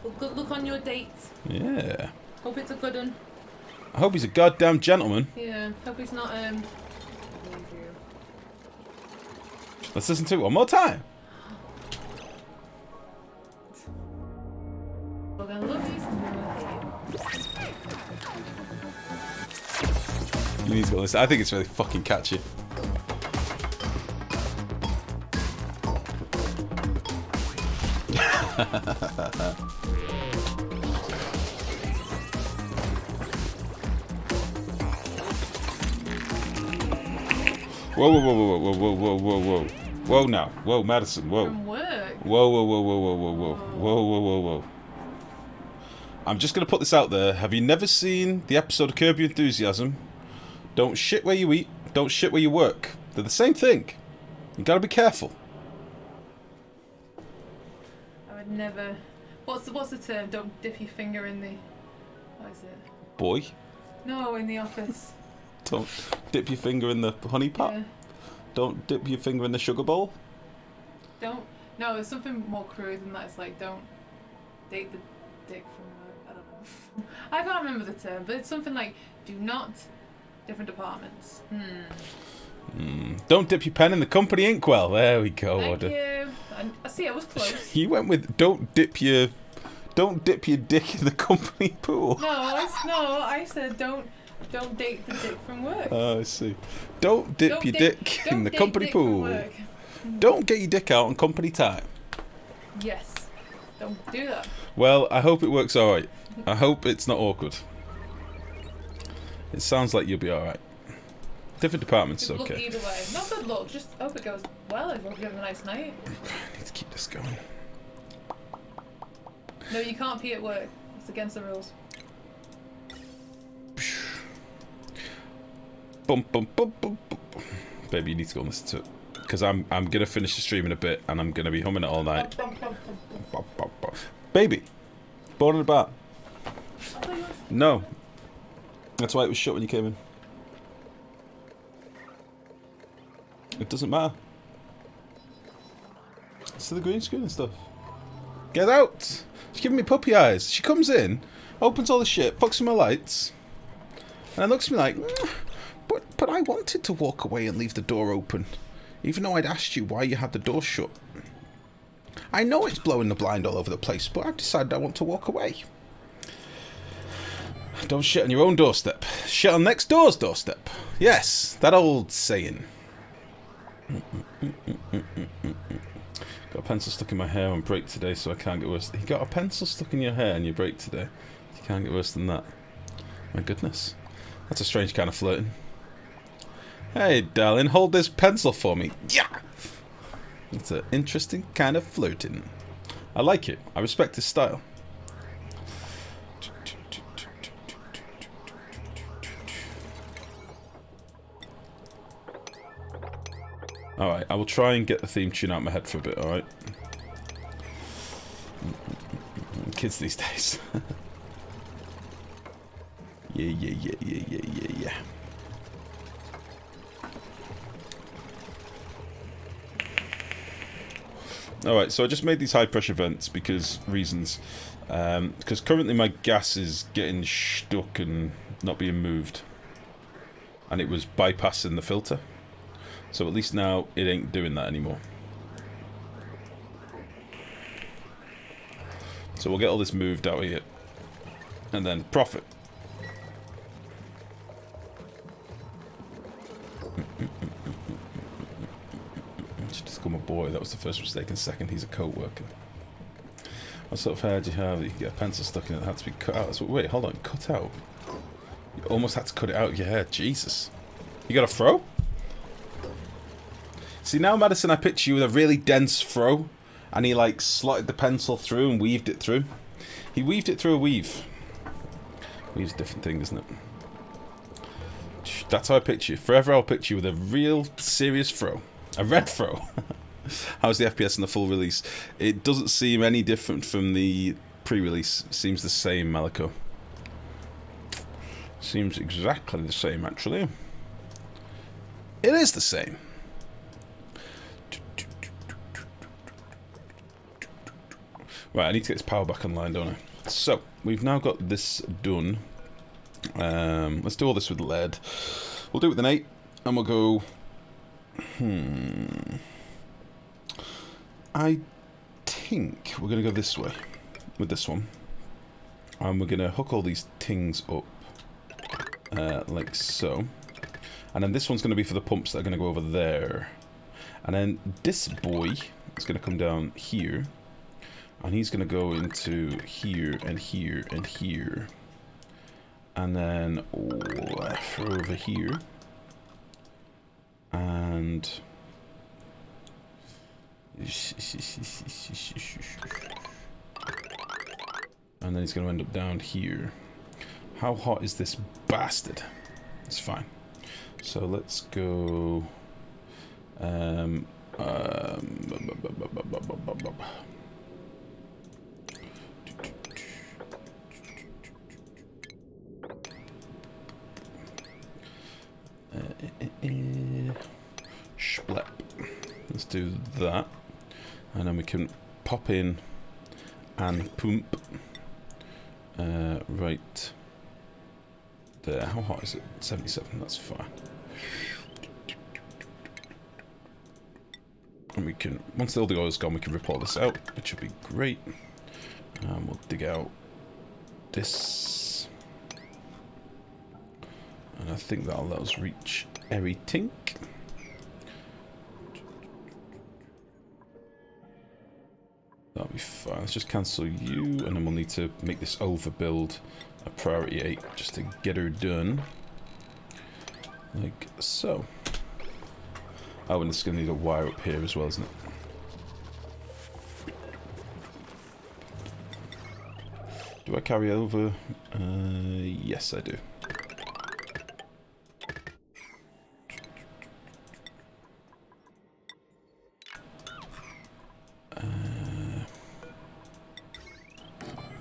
Well, good luck on your date. Yeah. Hope it's a good one. I hope he's a goddamn gentleman. Yeah, hope he's not Let's listen to it one more time. We're gonna love you. You need to go listen. I think it's really fucking catchy. Whoa, whoa, whoa, whoa, whoa, whoa, whoa, whoa, whoa. Whoa now. Whoa, Madison, whoa. From work. Whoa, whoa, whoa, whoa, whoa, whoa, whoa. Whoa, whoa, whoa, whoa. I'm just gonna put this out there. Have you never seen the episode of Curb Your Enthusiasm? Don't shit where you eat, don't shit where you work. They're the same thing. You gotta be careful. I would never. What's the term? Don't dip your finger in the. What is it? Boy, No, in the office. don't dip your finger in the honey pot. Yeah. Don't dip your finger in the sugar bowl. Don't. No, there's something more crude than that. It's like don't date the dick from work. I don't know. I can't remember the term, but it's something like do not different departments. Don't dip your pen in the company inkwell. There we go. Thank you. I see. I was close. He went with don't dip your dick in the company pool. No, I said don't date the dick from work. Oh, I see. Don't dip your dick in the company pool. Don't get your dick out on company time. Yes. Don't do that. Well, I hope it works alright. I hope it's not awkward. It sounds like you'll be alright. Different departments, Good luck okay. either way. Not good luck, just hope it goes well. I hope you have a nice night. I need to keep this going. No, you can't pee at work. It's against the rules. Bum, bum, bum, bum, bum. Baby, you need to go and listen to it. Because I'm gonna finish the stream in a bit and I'm gonna be humming it all night. Baby, born in a bar. No. That's why it was shut when you came in. It doesn't matter. It's to the green screen and stuff. Get out! She's giving me puppy eyes. She comes in, opens all the shit, fucks with my lights, and then looks at me like, but I wanted to walk away and leave the door open, even though I'd asked you why you had the door shut. I know it's blowing the blind all over the place, but I've decided I want to walk away. Don't shit on your own doorstep. Shit on next door's doorstep. Yes, that old saying. Got a pencil stuck in my hair on break today, so I can't get worse. You got a pencil stuck in your hair and you break today. You can't get worse than that. My goodness. That's a strange kind of flirting. Hey, darling, hold this pencil for me. Yeah! It's an interesting kind of flirting. I like it. I respect his style. Alright, I will try and get the theme tune out of my head for a bit, alright? Kids these days. Yeah. Alright, so I just made these high pressure vents because reasons. Because currently my gas is getting stuck and not being moved. And it was bypassing the filter. So at least now it ain't doing that anymore. So we'll get all this moved out of here. And then profit. Should just call my boy. That was the first mistake. And second, he's a co-worker. What sort of hair do you have that you can get a pencil stuck in it? It had to be cut out. Wait, hold on. Cut out? You almost had to cut it out of your hair. Jesus. You got a fro? See, now, Madison, I picture you with a really dense fro, and he, like, slotted the pencil through and weaved it through. He weaved it through a weave. Weave's a different thing, isn't it? That's how I picture you. Forever I'll picture you with a real serious throw. A red throw. How's the FPS in the full release? It doesn't seem any different from the pre-release. It seems the same, Malico. Seems exactly the same, actually. It is the same. Right, I need to get this power back online, don't I? So, we've now got this done. Let's do all this with lead. We'll do it with an 8, and we'll go... I think we're going to go this way with this one. And we're going to hook all these things up like so. And then this one's going to be for the pumps that are going to go over there. And then this boy is going to come down here. And he's going to go into here and here and here. And then over here. And... and then he's going to end up down here. How hot is this bastard? It's fine. So let's go... Splep. Let's do that. And then we can pop in and pump right there. How hot is it? 77, that's fine. And we can, once all the oil's gone, we can rip all this out, which will be great. And we'll dig out this. And I think that'll let us reach everything. That'll be fine. Let's just cancel you, and then we'll need to make this overbuild a priority 8 just to get her done. Like so. Oh, and it's going to need a wire up here as well, isn't it? Do I carry over? Yes, I do.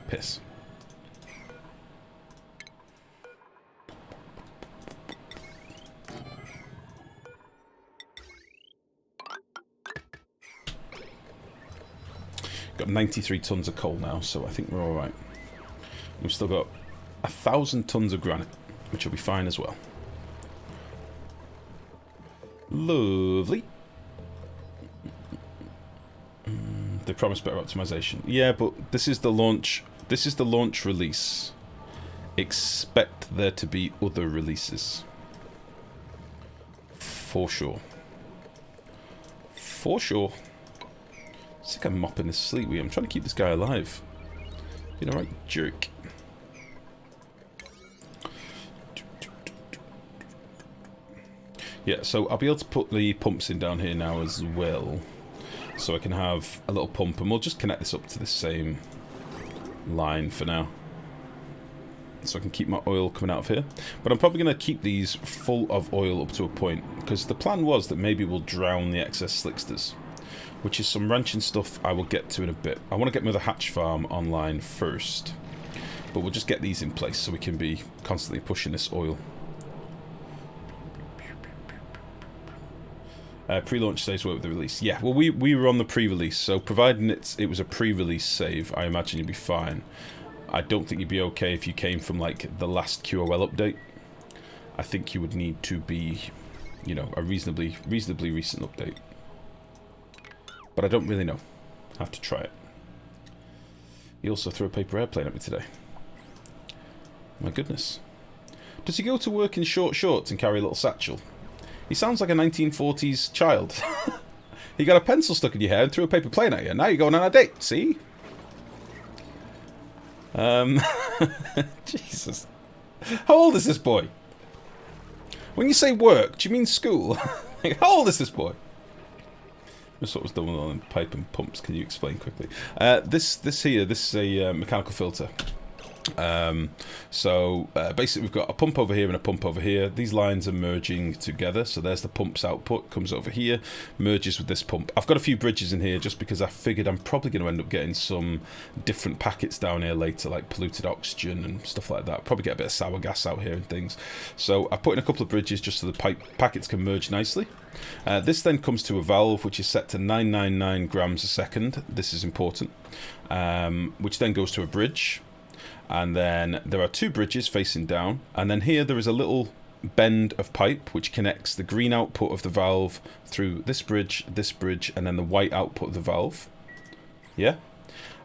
Piss. Got 93 tons of coal now, so I think we're alright. We've still got 1,000 tons of granite, which will be fine as well. Lovely. They promised better optimization. Yeah, but this is the launch. This is the launch release. Expect there to be other releases. For sure. For sure. It's like I'm mopping this sleep with you. I'm trying to keep this guy alive. You know, right, jerk. Yeah, so I'll be able to put the pumps in down here now as well. So I can have a little pump, and we'll just connect this up to the same line for now. So I can keep my oil coming out of here. But I'm probably going to keep these full of oil up to a point, because the plan was that maybe we'll drown the excess slicksters, which is some ranching stuff I will get to in a bit. I want to get my other hatch farm online first, but we'll just get these in place so we can be constantly pushing this oil. Pre-launch saves work with the release. Yeah, well, we were on the pre-release, so providing it was a pre-release save, I imagine you'd be fine. I don't think you'd be okay if you came from, like, the last QOL update. I think you would need to be, you know, a reasonably recent update. But I don't really know. I have to try it. He also threw a paper airplane at me today. My goodness. Does he go to work in short shorts and carry a little satchel? He sounds like a 1940s child. He got a pencil stuck in your hair and threw a paper plane at you. Now you're going on a date. See? Jesus. How old is this boy? When you say work, do you mean school? Like, how old is this boy? Just what was done with all them pipe and pumps. Can you explain quickly? This is a mechanical filter. Basically we've got a pump over here and a pump over here. These lines are merging together, so there's the pump's output, comes over here, merges with this pump. I've got a few bridges in here just because I figured I'm probably going to end up getting some different packets down here later, like polluted oxygen and stuff like that. Probably get a bit of sour gas out here and things. So I put in a couple of bridges just so the packets can merge nicely. This then comes to a valve which is set to 999 grams a second. This is important. Which then goes to a bridge. And then there are two bridges facing down, and then here there is a little bend of pipe which connects the green output of the valve through this bridge, and then the white output of the valve. Yeah?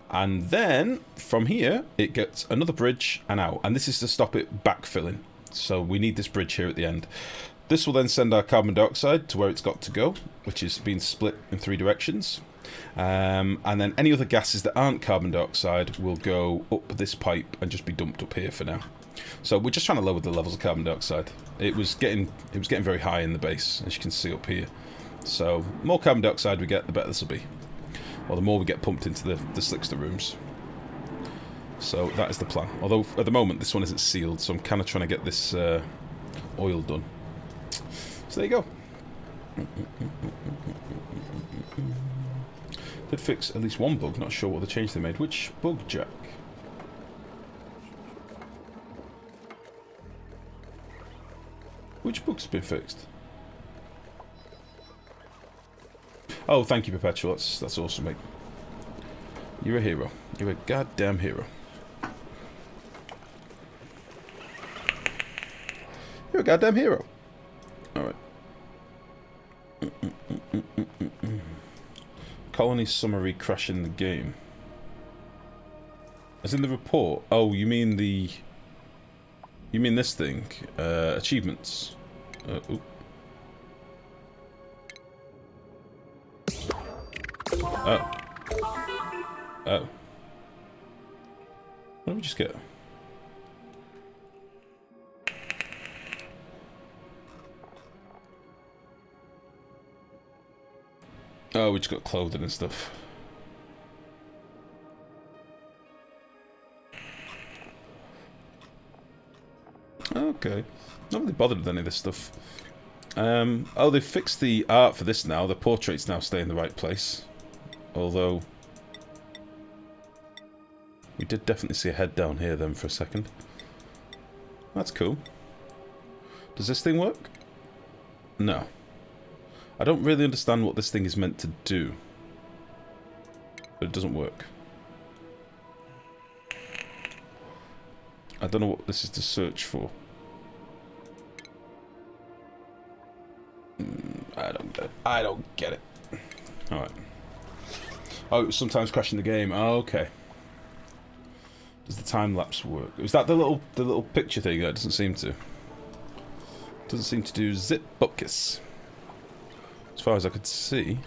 And then from here it gets another bridge and out, and this is to stop it backfilling. So we need this bridge here at the end. This will then send our carbon dioxide to where it's got to go, which is being split in 3 directions. And then any other gases that aren't carbon dioxide will go up this pipe and just be dumped up here for now. So we're just trying to lower the levels of carbon dioxide. It was getting very high in the base, as you can see up here. So the more carbon dioxide we get, the better this will be. Or the more we get pumped into the slickster rooms. So that is the plan. Although at the moment this one isn't sealed, so I'm kind of trying to get this oil done. So there you go. Did fix at least one bug, not sure what the change they made. Which bug, Jack? Which bug's been fixed? Oh, thank you, Perpetual. That's awesome, mate. You're a hero. You're a goddamn hero. You're a goddamn hero. Alright. Colony summary crashing the game. As in the report? Oh, you mean the... You mean this thing? Achievements. Ooh. Oh. Oh. What did we just get? Oh, we just got clothing and stuff. Okay. Not really bothered with any of this stuff. Oh, they've fixed the art for this now. The portraits now stay in the right place. Although... we did definitely see a head down here then for a second. That's cool. Does this thing work? No. I don't really understand what this thing is meant to do. But it doesn't work. I don't know what this is to search for. I don't get it. Alright. Oh, it was sometimes crashing the game. Oh, okay. Does the time lapse work? Is that the little picture thing? That doesn't seem to. Doesn't seem to do zip buckus. As far as I could see.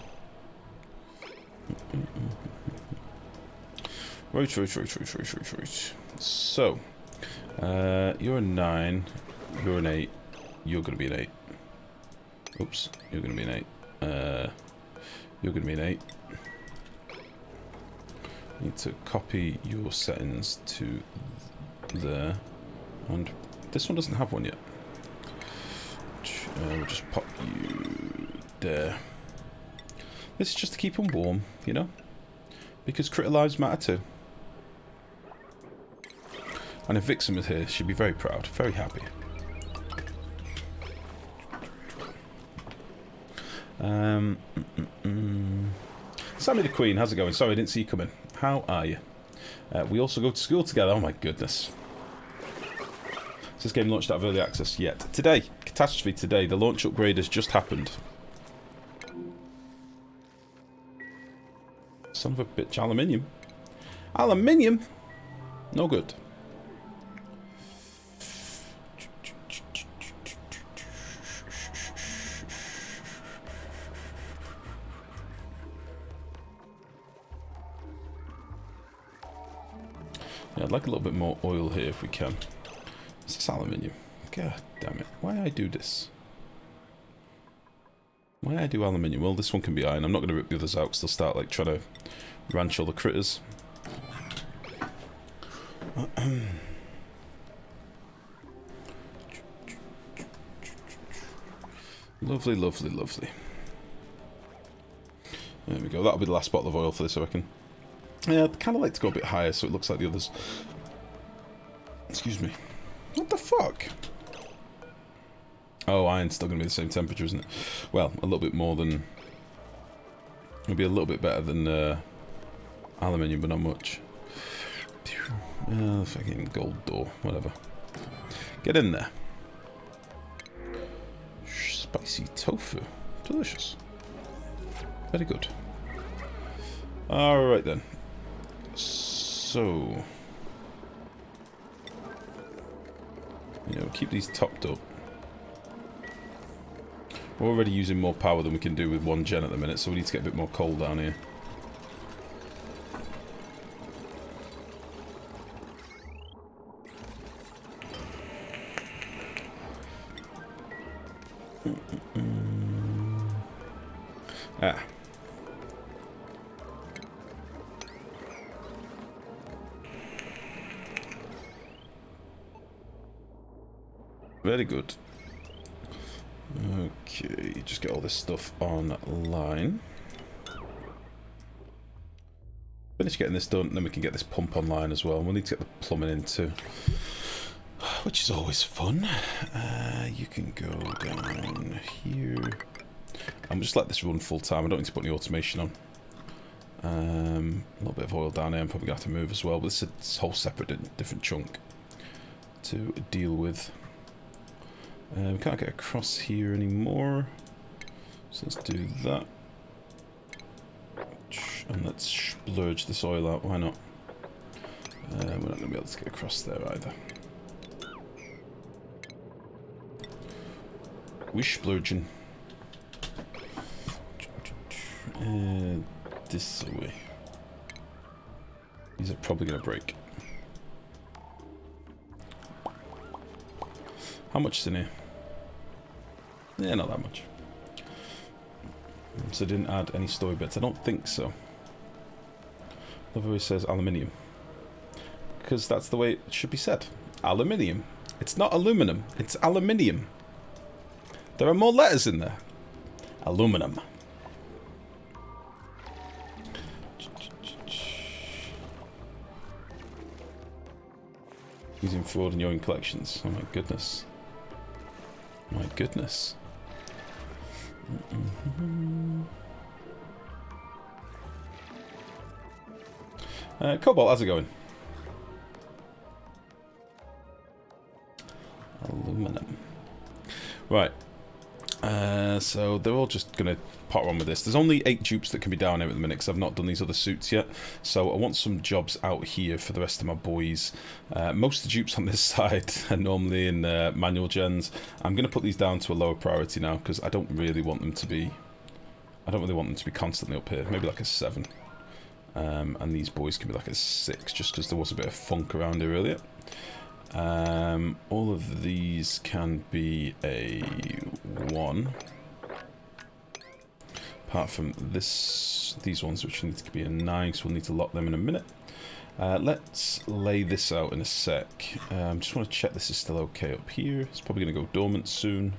Right. So, you're a 9, you're an 8, you're going to be an 8. Oops, you're going to be an 8. You're going to be an 8. Need to copy your settings to there. And this one doesn't have one yet. We'll just pop you there. This is just to keep them warm, you know? Because critter lives matter too. And if Vixen was here, she'd be very proud, very happy. Sammy the Queen, how's it going? Sorry, I didn't see you come in. How are you? We also go to school together. Oh my goodness. Is this game launched out of early access yet? Today, catastrophe today. The launch upgrade has just happened. Son of a bitch, aluminium. Aluminium? No good. Yeah, I'd like a little bit more oil here if we can. Is this aluminium? God damn it. Why I do this? Why I do aluminium? Well, this one can be iron. I'm not going to rip the others out because they'll start like trying to ranch all the critters. Lovely, lovely, lovely. There we go. That'll be the last bottle of oil for this, I reckon. Yeah, I'd kind of like to go a bit higher so it looks like the others. Excuse me. What the fuck? Oh, iron's still going to be the same temperature, isn't it? Well, a little bit more than... It'll be a little bit better than aluminium, but not much. Fucking gold door, whatever. Get in there. Spicy tofu. Delicious. Very good. Alright then. So... keep these topped up. We're already using more power than we can do with one gen at the minute, so we need to get a bit more coal down here. Ah. Very good. Okay, just get all this stuff online. Finish getting this done, and then we can get this pump online as well. We'll need to get the plumbing in too, which is always fun. You can go down here. I'm just let this run full time. I don't need to put any automation on. A little bit of oil down here. I'm probably going to have to move as well, but this is a whole separate, different chunk to deal with. We can't get across here anymore, so let's do that. And let's splurge this oil out, why not? We're not going to be able to get across there either. We're splurging. This way. These are probably going to break. How much is in here? Yeah, not that much. So didn't add any story bits. I don't think so. Love how it says aluminium. Because that's the way it should be said. Aluminium. It's not aluminum. It's aluminium. There are more letters in there. Aluminum. Using fraud in your own collections. Oh my goodness. My goodness. Cobalt, how's it going? Aluminum. Right. So they're all just going to potter on with this. There's only 8 dupes that can be down here at the minute because I've not done these other suits yet. So I want some jobs out here for the rest of my boys. Most of the dupes on this side are normally in manual gens. I'm going to put these down to a lower priority now because I don't really want them to be... I don't really want them to be constantly up here. Maybe like a 7. And these boys can be like a 6 just because there was a bit of funk around here earlier. All of these can be a 1. Apart from these ones which need to be a 9, so we'll need to lock them in a minute. Let's lay this out in a sec. Just want to check this is still okay up here. It's probably going to go dormant soon.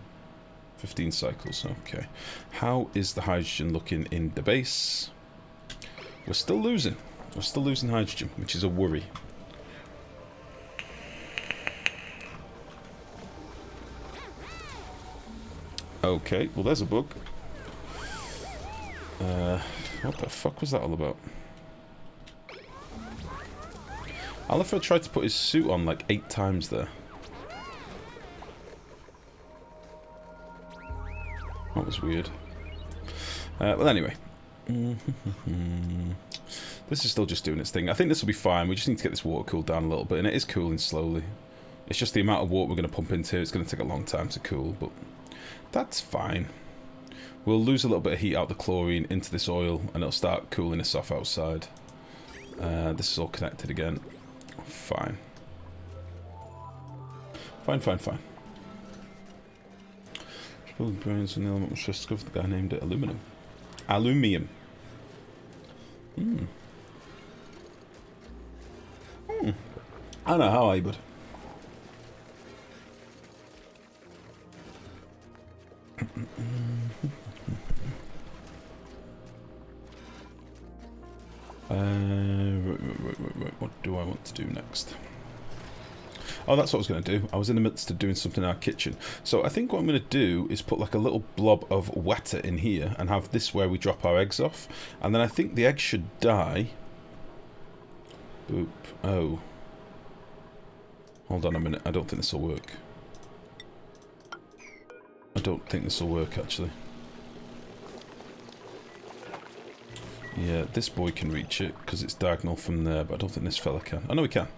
15 cycles, okay. How is the hydrogen looking in the base? We're still losing. We're still losing hydrogen, which is a worry. Okay, well there's a bug. What the fuck was that all about? Alifer tried to put his suit on like 8 times there. That was weird. Well anyway. This is still just doing its thing. I think this will be fine. We just need to get this water cooled down a little bit, and it is cooling slowly. It's just the amount of water we're going to pump into. It's going to take a long time to cool, but that's fine. We'll lose a little bit of heat out the chlorine into this oil, and it'll start cooling us off outside. This is all connected again. Fine. Fine, fine, fine. Building brains and the element was just discovered. The guy named it aluminum. Alumium. I know, how are you, bud? Right. What do I want to do next? Oh, that's what I was going to do. I was in the midst of doing something in our kitchen. So I think what I'm going to do is put like a little blob of water in here and have this where we drop our eggs off. And then I think the eggs should die. Boop. Oh. Hold on a minute. I don't think this will work. I don't think this will work, actually. Yeah, this boy can reach it because it's diagonal from there, but I don't think this fella can. I know he can.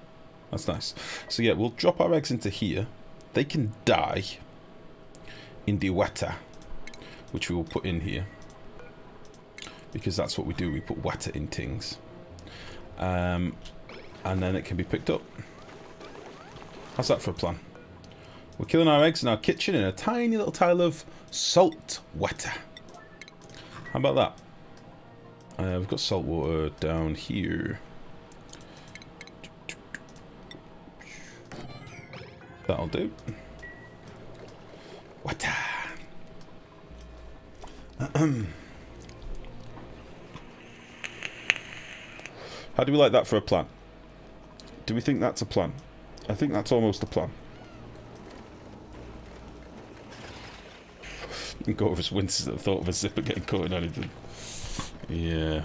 That's nice. So yeah, we'll drop our eggs into here. They can die in the water, which we will put in here. Because that's what we do, we put water in things. And then it can be picked up. How's that for a plan? We're killing our eggs in our kitchen in a tiny little tile of salt water. How about that? We've got salt water down here. That'll do. Water. How do we like that for a plan? Do we think that's a plan? I think that's almost a plan. Go over his winces at the thought of a zipper getting caught in anything. Yeah.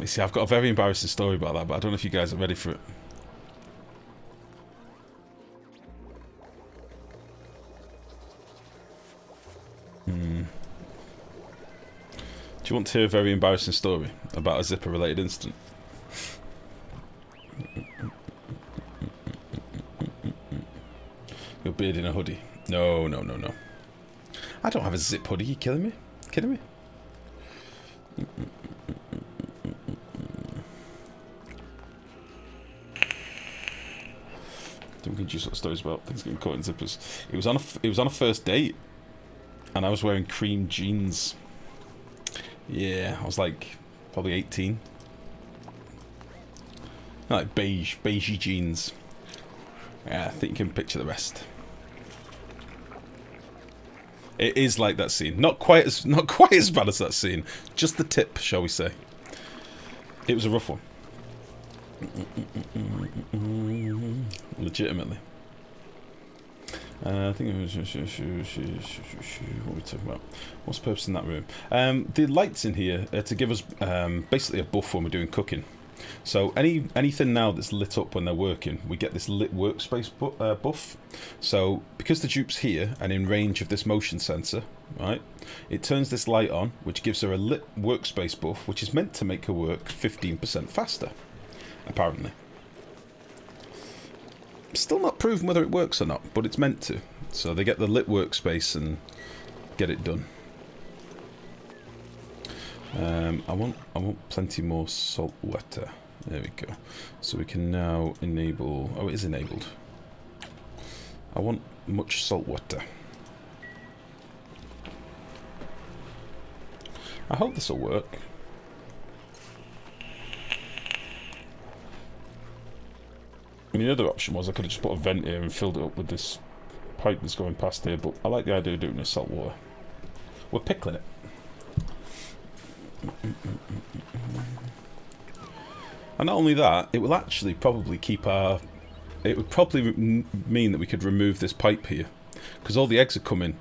You see, I've got a very embarrassing story about that, but I don't know if you guys are ready for it. Do you want to hear a very embarrassing story about a zipper-related incident? Your beard in a hoodie. No. I don't have a zip hoodie. Are you killing me? Kidding me? Don't think you sort of stories about things getting caught in zippers. It was on a first date, and I was wearing cream jeans. Yeah, I was like probably 18. Like beigey jeans. Yeah, I think you can picture the rest. It is like that scene. Not quite as bad as that scene. Just the tip, shall we say. It was a rough one. Legitimately. I think it was... What are we talking about? What's the purpose in that room? The lights in here are to give us basically a buff when we're doing cooking. So anything now that's lit up when they're working, we get this lit workspace buff. So because the dupe's here and in range of this motion sensor, right, it turns this light on, which gives her a lit workspace buff, which is meant to make her work 15% faster, apparently. Still not proven whether it works or not, but it's meant to. So they get the lit workspace and get it done. I want plenty more salt water. There we go. So we can now enable... Oh, it is enabled. I want much salt water. I hope this will work. I mean, the other option was I could have just put a vent here and filled it up with this pipe that's going past here, but I like the idea of doing this salt water. We're pickling it. And not only that, it will actually probably keep our... It would probably mean that we could remove this pipe here, because all the eggs are coming,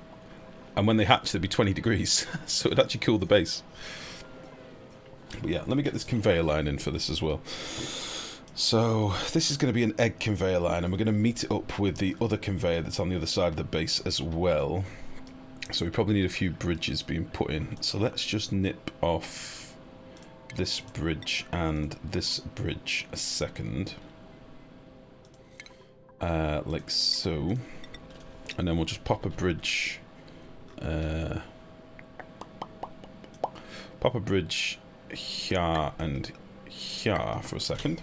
and when they hatch they'd be 20 degrees, so it'd actually cool the base. But yeah, let me get this conveyor line in for this as well. So this is going to be an egg conveyor line, and we're going to meet it up with the other conveyor that's on the other side of the base as well. So we probably need a few bridges being put in. So let's just nip off this bridge and this bridge a second. Like so. And then we'll just pop a bridge. Pop a bridge here and here for a second.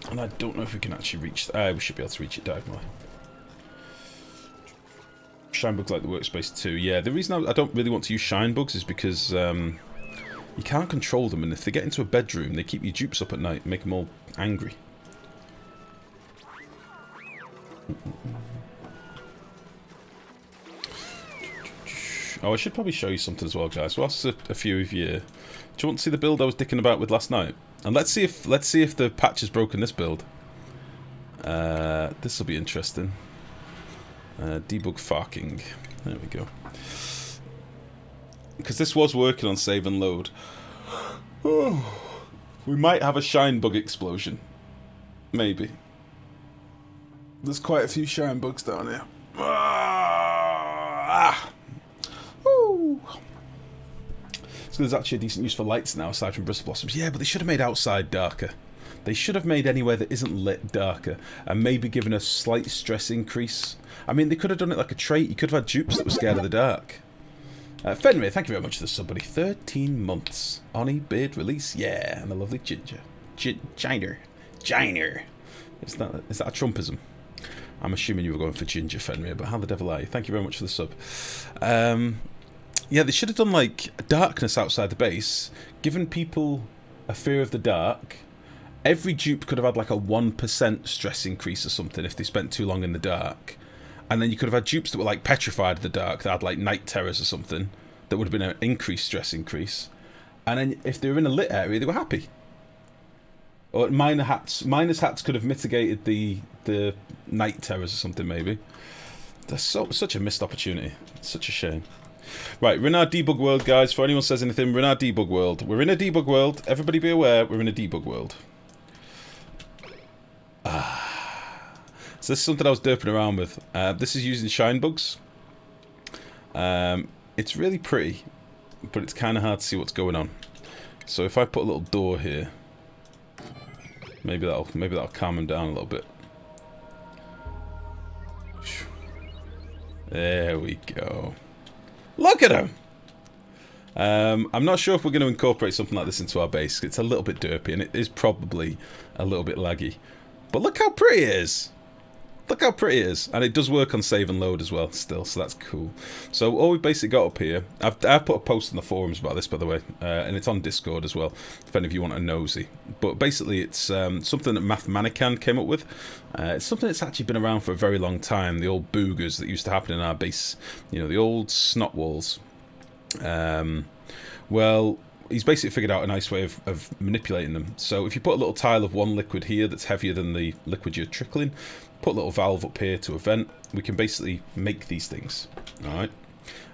And I don't know if we can actually reach... we should be able to reach it diagonally. Shine bugs like the workspace too. Yeah, the reason I don't really want to use shine bugs is because You can't control them, and if they get into a bedroom, they keep your dupes up at night and make them all angry. Oh, I should probably show you something as well, guys. Whilst a few of you, do you want to see the build I was dicking about with last night? And let's see if the patch has broken this build. This will be interesting. Debug farking. There we go. Because this was working on save and load. Oh, we might have a shine bug explosion. Maybe. There's quite a few shine bugs down here. Woo. So there's actually a decent use for lights now, aside from bristle blossoms. Yeah, but they should have made outside darker. They should have made anywhere that isn't lit darker, and maybe given a slight stress increase. I mean, they could have done it like a trait. You could have had dupes that were scared of the dark. Fenrir, thank you very much for the sub, buddy. 13 months. Oni bid release, yeah, and a lovely ginger. Giner. Is that a Trumpism? I'm assuming you were going for ginger, Fenrir, but how the devil are you? Thank you very much for the sub. Yeah, they should have done like darkness outside the base, given people a fear of the dark. Every dupe could have had like a 1% stress increase or something if they spent too long in the dark. And then you could have had dupes that were like petrified of the dark, that had like night terrors or something. That would have been an increased stress increase. And then if they were in a lit area, they were happy. Or minor hats could have mitigated the night terrors or something maybe. That's such a missed opportunity. It's such a shame. Right, we're in our debug world, guys. Before anyone says anything, we're in our debug world. We're in a debug world. Everybody be aware, we're in a debug world. So this is something I was derping around with. This is using shine bugs. It's really pretty, but it's kind of hard to see what's going on. So if I put a little door here, maybe that'll calm them down a little bit. There we go. Look at him! I'm not sure if we're going to incorporate something like this into our base. It's a little bit derpy, and it is probably a little bit laggy. But look how pretty it is! Look how pretty it is. And it does work on save and load as well still, so that's cool. So all we've basically got up here, I've put a post on the forums about this, by the way, and it's on Discord as well, if any of you want a nosy. But basically it's something that Mathmanican came up with. It's something that's actually been around for a very long time, the old boogers that used to happen in our base. You know, the old snot walls. Well, he's basically figured out a nice way of manipulating them. So if you put a little tile of one liquid here that's heavier than the liquid you're trickling, put a little valve up here to a vent, we can basically make these things. Alright?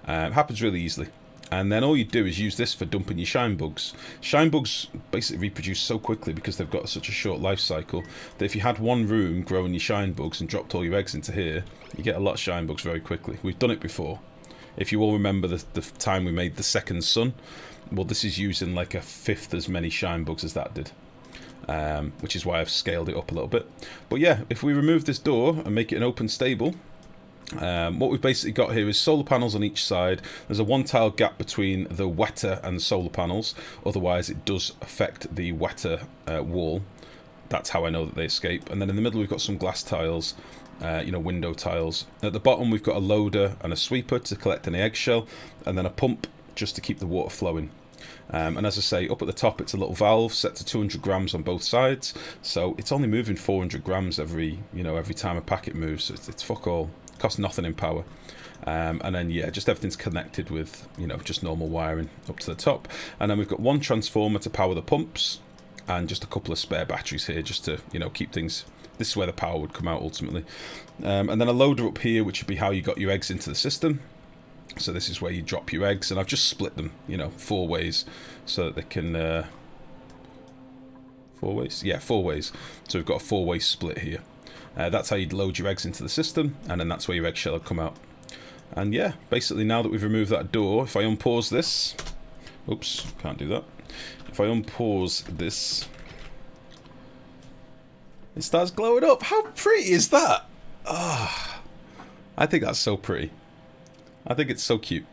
It happens really easily. And then all you do is use this for dumping your shine bugs. Shine bugs basically reproduce so quickly because they've got such a short life cycle that if you had one room growing your shine bugs and dropped all your eggs into here, you get a lot of shine bugs very quickly. We've done it before. If you all remember the time we made the second sun, well, this is using like a fifth as many shine bugs as that did. Which is why I've scaled it up a little bit. But yeah, if we remove this door and make it an open stable, what we've basically got here is solar panels on each side. There's a one tile gap between the wetter and the solar panels, otherwise it does affect the wetter wall. That's how I know that they escape. And then in the middle we've got some glass tiles, you know, window tiles. At the bottom we've got a loader and a sweeper to collect any eggshell, and then a pump just to keep the water flowing. And as I say, up at the top it's a little valve set to 200 grams on both sides, so it's only moving 400 grams every time a packet moves, so it's fuck all. It costs nothing in power. And then yeah, just everything's connected with, you know, just normal wiring up to the top. And then we've got one transformer to power the pumps, and just a couple of spare batteries here just to, you know, keep things. This is where the power would come out ultimately. And then a loader up here, which would be how you got your eggs into the system. So this is where you drop your eggs, and I've just split them, you know, 4 ways, so that they can 4 ways? Yeah, 4 ways. So we've got a 4-way split here. That's how you'd load your eggs into the system, and then that's where your eggshell would come out. And yeah, basically now that we've removed that door, if I unpause this... Oops, can't do that. If I unpause this... It starts glowing up. How pretty is that? Ah, I think that's so pretty. I think it's so cute.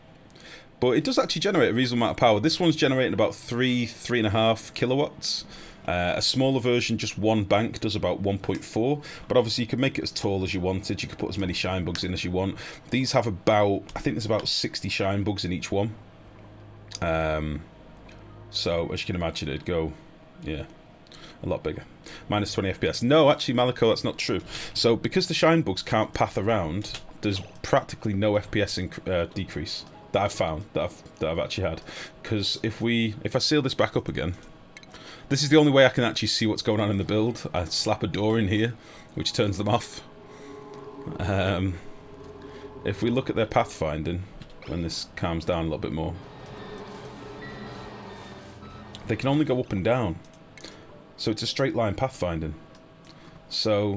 But it does actually generate a reasonable amount of power. This one's generating about 3.5 kilowatts. A smaller version, just one bank, does about 1.4. But obviously you can make it as tall as you wanted. You can put as many shine bugs in as you want. These have about, I think there's about 60 shine bugs in each one. So, as you can imagine, it'd go, yeah, a lot bigger. Minus 20 FPS. No, actually, Malico, that's not true. So, because the shine bugs can't path around, there's practically no FPS decrease that I've found, that I've actually had. Because if I seal this back up again, this is the only way I can actually see what's going on in the build. I slap a door in here, which turns them off. If we look at their pathfinding, when this calms down a little bit more, they can only go up and down. So it's a straight line pathfinding. So